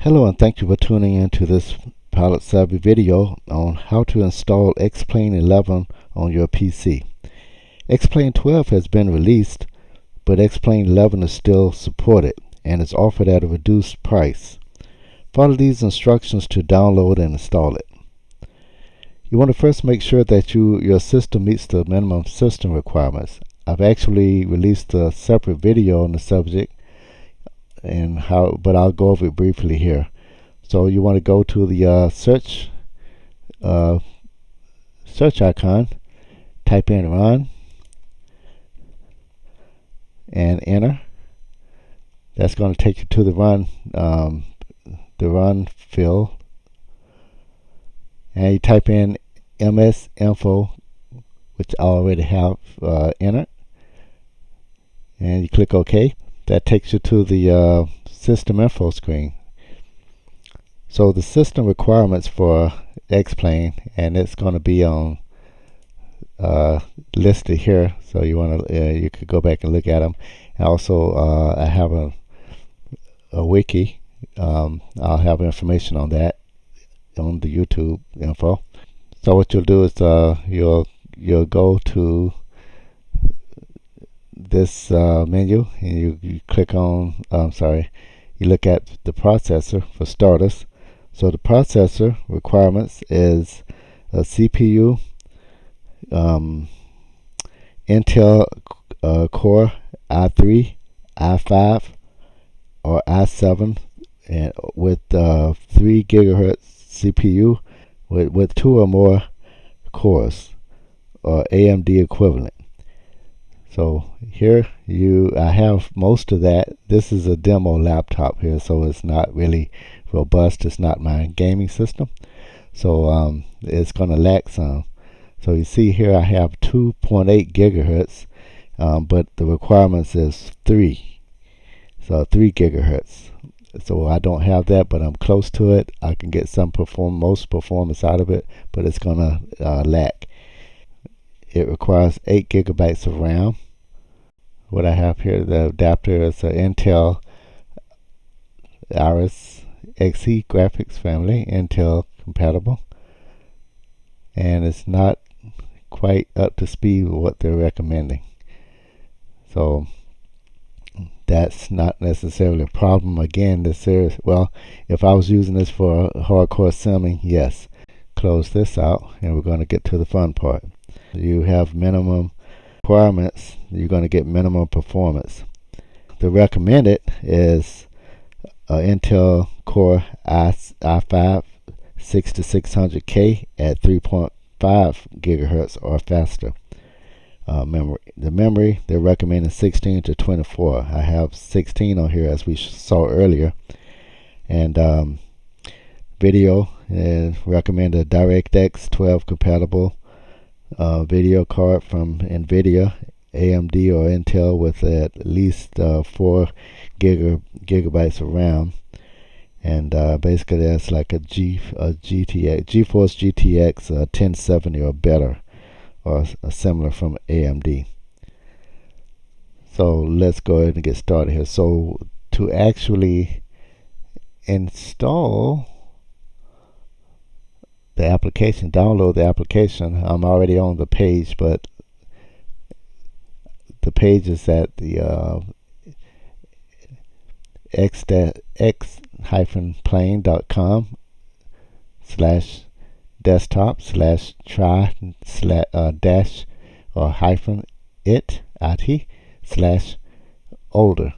Hello and thank you for tuning in to this Pilot Savvy video on how to install X-Plane 11 on your PC. X-Plane 12 has been released, but X-Plane 11 is still supported and is offered at a reduced price. Follow these instructions to download and install it. You want to first make sure that your system meets the minimum system requirements. I've actually released a separate video on the subject but I'll go over it briefly here. So you want to go to the search icon, type in run, and enter. That's going to take you to the run field, and you type in MS info, which I already have entered, and you click OK. That takes you to the system info screen. So the system requirements for X-Plane, and it's going to be on listed here. So you could go back and look at them. And also, I have a wiki. I'll have information on that on the YouTube info. So what you'll do is you'll go to this menu, and you click on you look at the processor for starters. So the processor requirements is a CPU, Intel Core i3, i5, or i7, and with 3 gigahertz CPU with 2 or more cores, or AMD equivalent. So here I have most of that. This is a demo laptop here, so it's not really robust. It's not my gaming system, so it's going to lack some. So you see here I have 2.8 gigahertz, but the requirements is 3. So 3 gigahertz. So I don't have that, but I'm close to it. I can get most performance out of it, but it's going to lack. It requires 8 gigabytes of RAM. What I have here, the adapter is an Intel Iris Xe graphics family, Intel compatible, and it's not quite up to speed with what they're recommending. So that's not necessarily a problem. Again, if I was using this for hardcore simming, yes. Close this out, and we're going to get to the fun part. You have minimum requirements. You're going to get minimum performance. The recommended is Intel Core i5 6600K at 3.5 gigahertz or faster. The memory, they're recommending 16 to 24. I have 16 on here, as we saw earlier. And video is recommended DirectX 12 compatible video card from NVIDIA, AMD, or Intel with at least 4 gigabytes of RAM. And basically that's like a GeForce GTX 1070 or better, or similar from AMD. So let's go ahead and get started here. So to actually install the application, download the application, I'm already on the page, but the page is at the x-plane.com/desktop/try dash or hyphen it /older,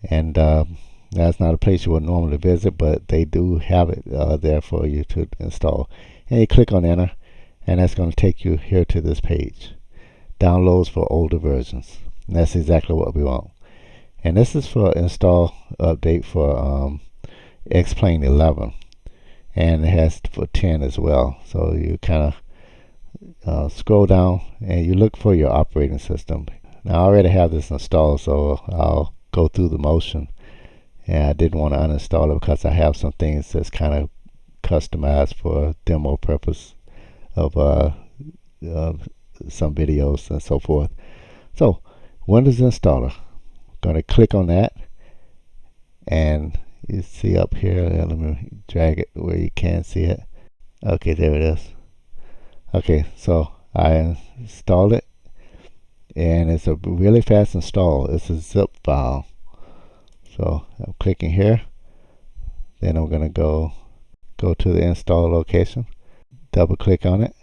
and that's not a place you would normally visit, but they do have it there for you to install. And you click on enter, and that's going to take you here to this page, downloads for older versions. And that's exactly what we want. And this is for install update for X-Plane 11, and it has for 10 as well. So you kind of scroll down and you look for your operating system. Now I already have this installed, so I'll go through the motion. And I didn't want to uninstall it because I have some things that's kind of customized for demo purpose of some videos and so forth. So Windows Installer, going to click on that, and You see up here, let me drag it where you can see it. Okay, there it is. Okay, so I installed it, and it's a really fast install. It's a zip file. So I'm clicking here, then I'm gonna go to the install location, double click on it,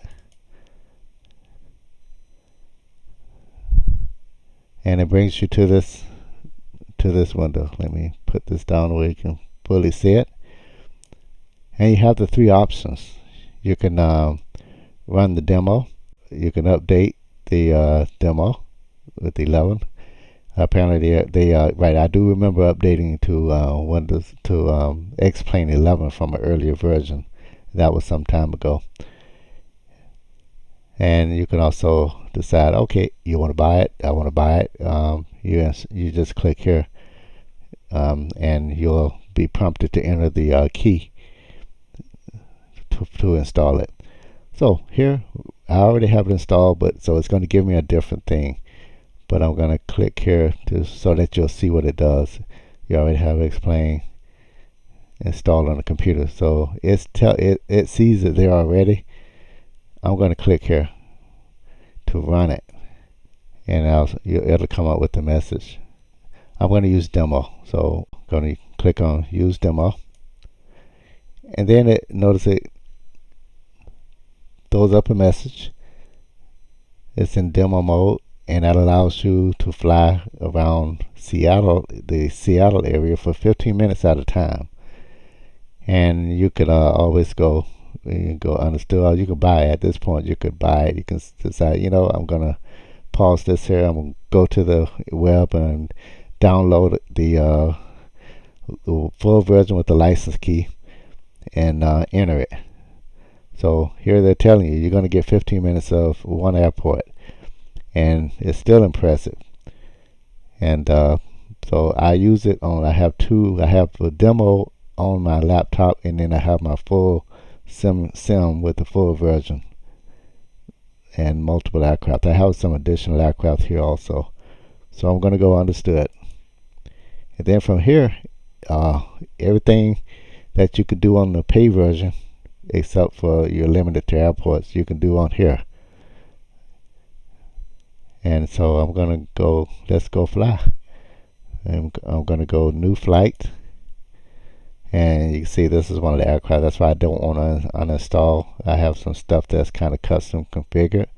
and it brings you to this window. Let me put this down where you can fully see it. And you have the three options. You can run the demo. You can update the demo with 11. Apparently they right. I do remember updating to Windows to X-Plane 11 from an earlier version. That was some time ago. And you can also decide, okay, you want to buy it. I want to buy it. You just click here, and you'll be prompted to enter the key to install it. So here, I already have it installed, but so it's going to give me a different thing. But I'm going to click here so that you'll see what it does. You already have X-Plane installed on the computer, so it sees it there already. I'm going to click here to run it, and it'll come up with the message. I'm going to use demo, so I'm going to click on use demo, and then notice it throws up a message. It's in demo mode, and that allows you to fly around the Seattle area for 15 minutes at a time. And you could always go understood. You can buy it. At this point, you could buy it. You can decide, I'm gonna pause this here. I'm gonna go to the web and download the full version with the license key and enter it. So here they're telling you you're gonna get 15 minutes of one airport, and it's still impressive. And so I use it on. I have a demo on my laptop, and then I have my full sim with the full version and multiple aircraft. I have some additional aircraft here also. So I'm going to go understood, and then from here, everything that you could do on the pay version, except for you're limited to airports, you can do on here. And so I'm going to go, let's go fly. And I'm going to go new flight. And you can see this is one of the aircraft. That's why I don't want to uninstall. I have some stuff that's kind of custom configured.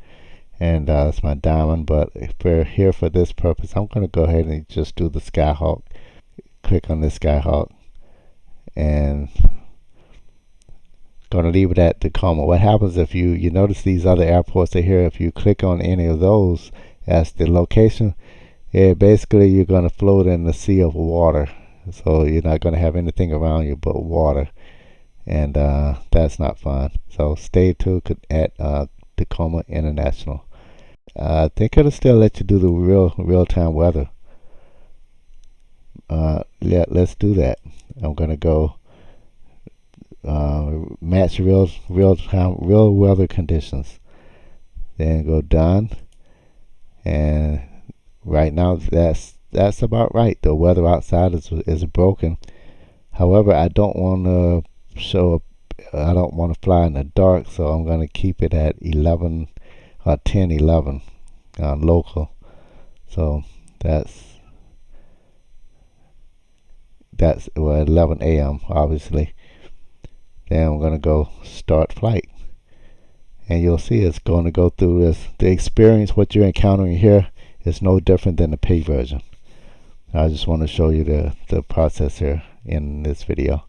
And it's my Diamond. But for this purpose, I'm going to go ahead and just do the Skyhawk. Click on this Skyhawk. And going to leave it at Tacoma. What happens if you notice these other airports are here? If you click on any of those as the location, basically you're going to float in the sea of water. So you're not going to have anything around you but water, and that's not fun. So stay tuned at Tacoma International. I think it'll still let you do the real-time weather. Let's do that. I'm going to go match real weather conditions. Then go done, and right now that's about right. The weather outside is broken. However, I don't want to fly in the dark, so I'm going to keep it at 11 or 10-11 local. So that's 11 a.m. obviously. Then I'm going to go start flight, and you'll see it's going to go through this. The experience, what you're encountering here, is no different than the pay version. I just want to show you the process here in this video.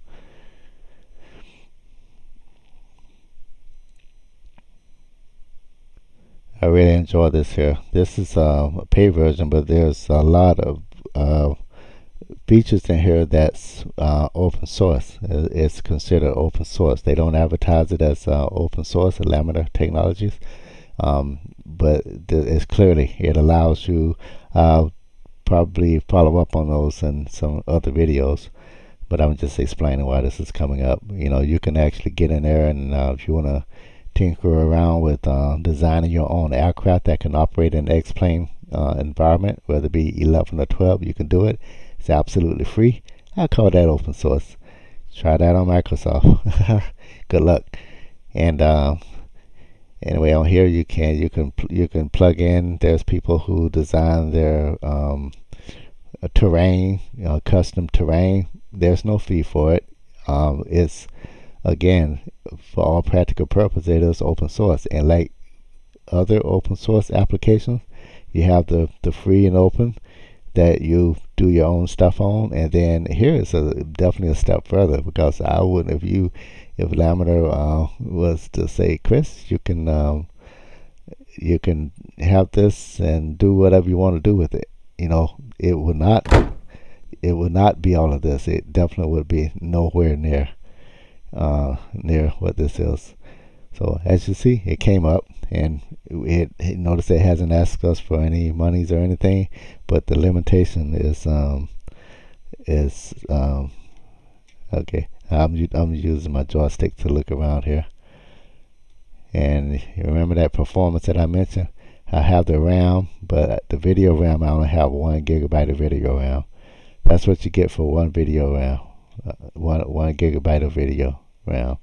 I really enjoy this here. This is a pay version, but there's a lot of features in here that's open source. It's considered open source. They don't advertise it as open source, Lambda Technologies, but it's clearly, it allows you probably follow up on those in some other videos, but I'm just explaining why this is coming up. You can actually get in there, and if you want to tinker around with designing your own aircraft that can operate in an X-Plane environment, whether it be 11 or 12, you can do it. It's absolutely free. I call that open source. Try that on Microsoft. Good luck. And anyway, on here you can plug in. There's people who design their terrain, custom terrain. There's no fee for it. It's again, for all practical purposes, it is open source. And like other open source applications, you have the free and open that you do your own stuff on, and then here is definitely a step further, because I wouldn't, if Laminar was to say, Chris, you can have this and do whatever you want to do with it. It would not be all of this. It definitely would be nowhere near what this is. So as you see, it came up, and notice it hasn't asked us for any monies or anything, but the limitation is okay. I'm using my joystick to look around here, and you remember that performance that I mentioned? I have the RAM, but the video RAM, I only have 1 gigabyte of video RAM. That's what you get for one video RAM, 1 gigabyte of video RAM.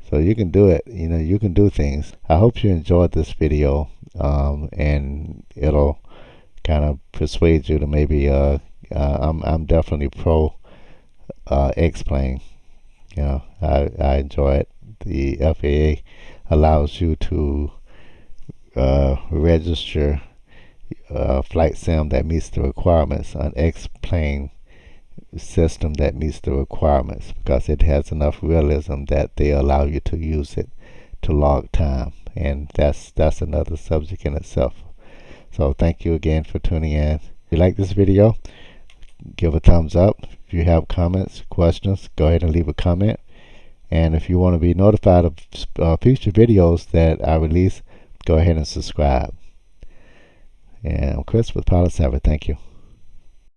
So you can do it. You can do things. I hope you enjoyed this video, and it'll kind of persuade you to maybe. I'm definitely pro X-Plane. I enjoy it. The FAA allows you to register a flight sim that meets the requirements, an X-Plane system that meets the requirements, because it has enough realism that they allow you to use it to log time, and that's another subject in itself. So thank you again for tuning in. If you like this video, give a thumbs up. If you have comments, questions, go ahead and leave a comment. And if you want to be notified of future videos that I release, go ahead and subscribe. And I'm Chris with Pilot Savvy. Thank you.